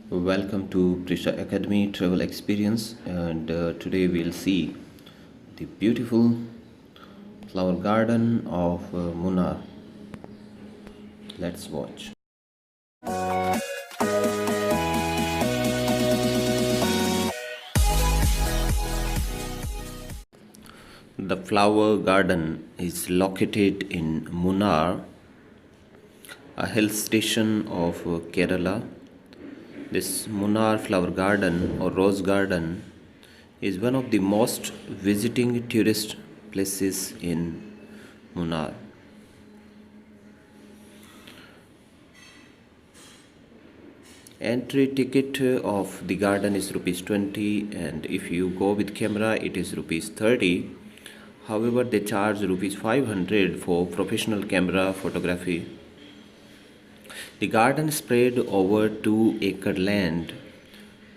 Welcome to Prisha Academy Travel Experience, and today we'll see the beautiful flower garden of Munnar. Let's watch. The flower garden is located in Munnar, a hill station of Kerala. This Munnar Flower Garden or Rose Garden is one of the most visiting tourist places in Munnar. Entry ticket of the garden is rupees 20, and if you go with camera it is rupees 30. However, they charge rupees 500 for professional camera photography. The garden spread over 2 acre land,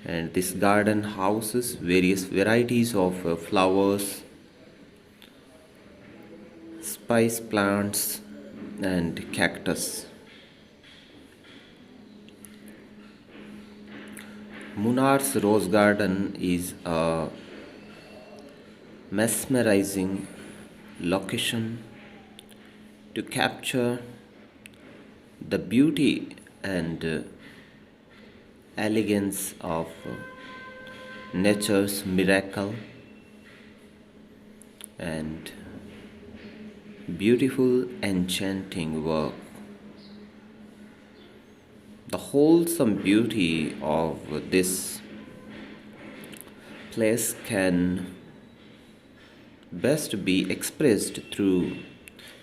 and this garden houses various varieties of flowers, spice plants and cactus. Munnar's Rose Garden is a mesmerizing location to capture the beauty and elegance of nature's miracle and beautiful enchanting work. The wholesome beauty of this place can best be expressed through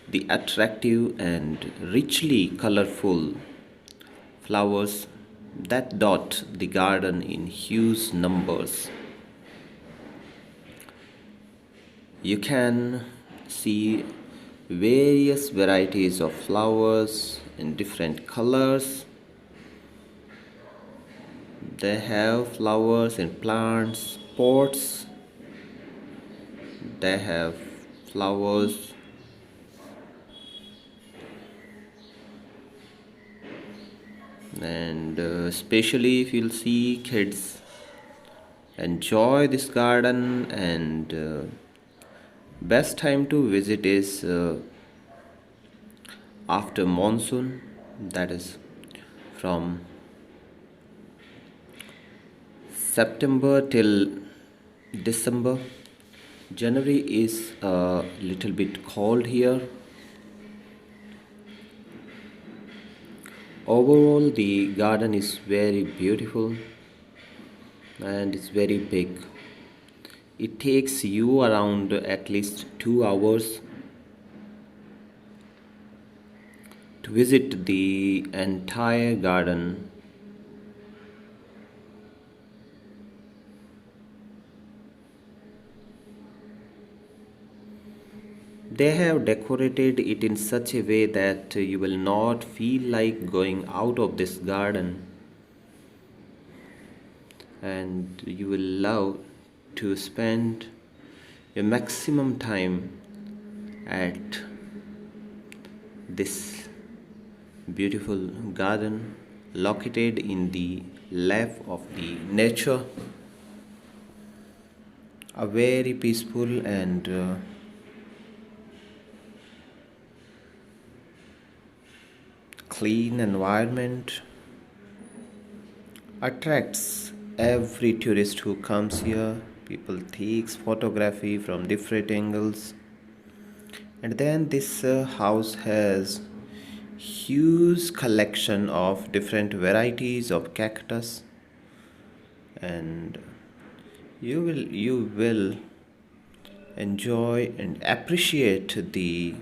the attractive and richly colorful flowers that dot the garden in huge numbers. You can see various varieties of flowers in different colors. They have flowers in plants, pots. They have flowers and especially if you'll see kids enjoy this garden, and best time to visit is after monsoon, that is from September till December. January is a little bit cold here. Overall, the garden is very beautiful and it's very big. It takes you around at least 2 hours to visit the entire garden. They have decorated it in such a way that you will not feel like going out of this garden, and you will love to spend a maximum time at this beautiful garden located in the lap of the nature. A very peaceful and clean environment attracts every tourist who comes here. People takes photography from different angles, and then this house has huge collection of different varieties of cactus, and you will enjoy and appreciate the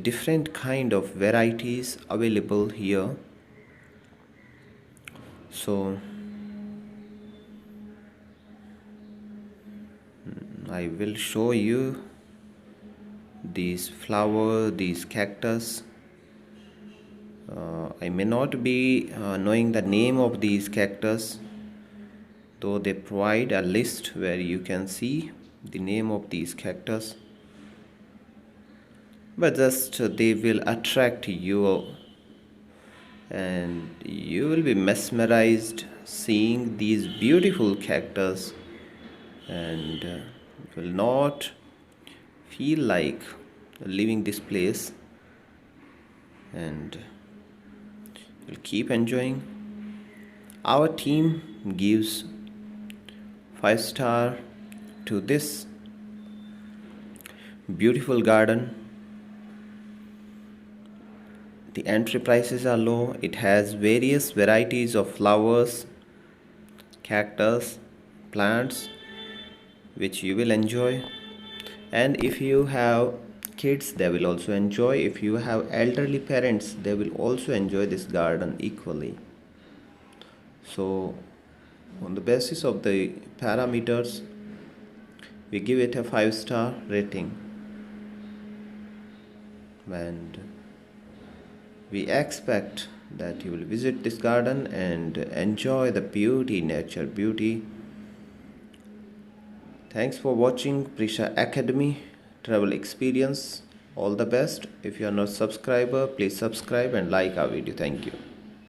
different kind of varieties available here. So I will show you these flower, these cactus. I may not be knowing the name of these cactus, though they provide a list where you can see the name of these cactus, but just they will attract your and you will be mesmerized seeing these beautiful cactus, and you will not feel like leaving this place, and you'll keep enjoying. Our team gives 5 star to this beautiful garden. The entry prices are low. It has various varieties of flowers, cactus, plants, which you will enjoy. And if you have kids, they will also enjoy. If you have elderly parents, they will also enjoy this garden equally. So on the basis of the parameters, we give it a 5 star rating, and we expect that you will visit this garden and enjoy the beauty, nature beauty. Thanks for watching Prisha Academy travel experience. All the best. If you are not subscriber, please subscribe and like our video. Thank you.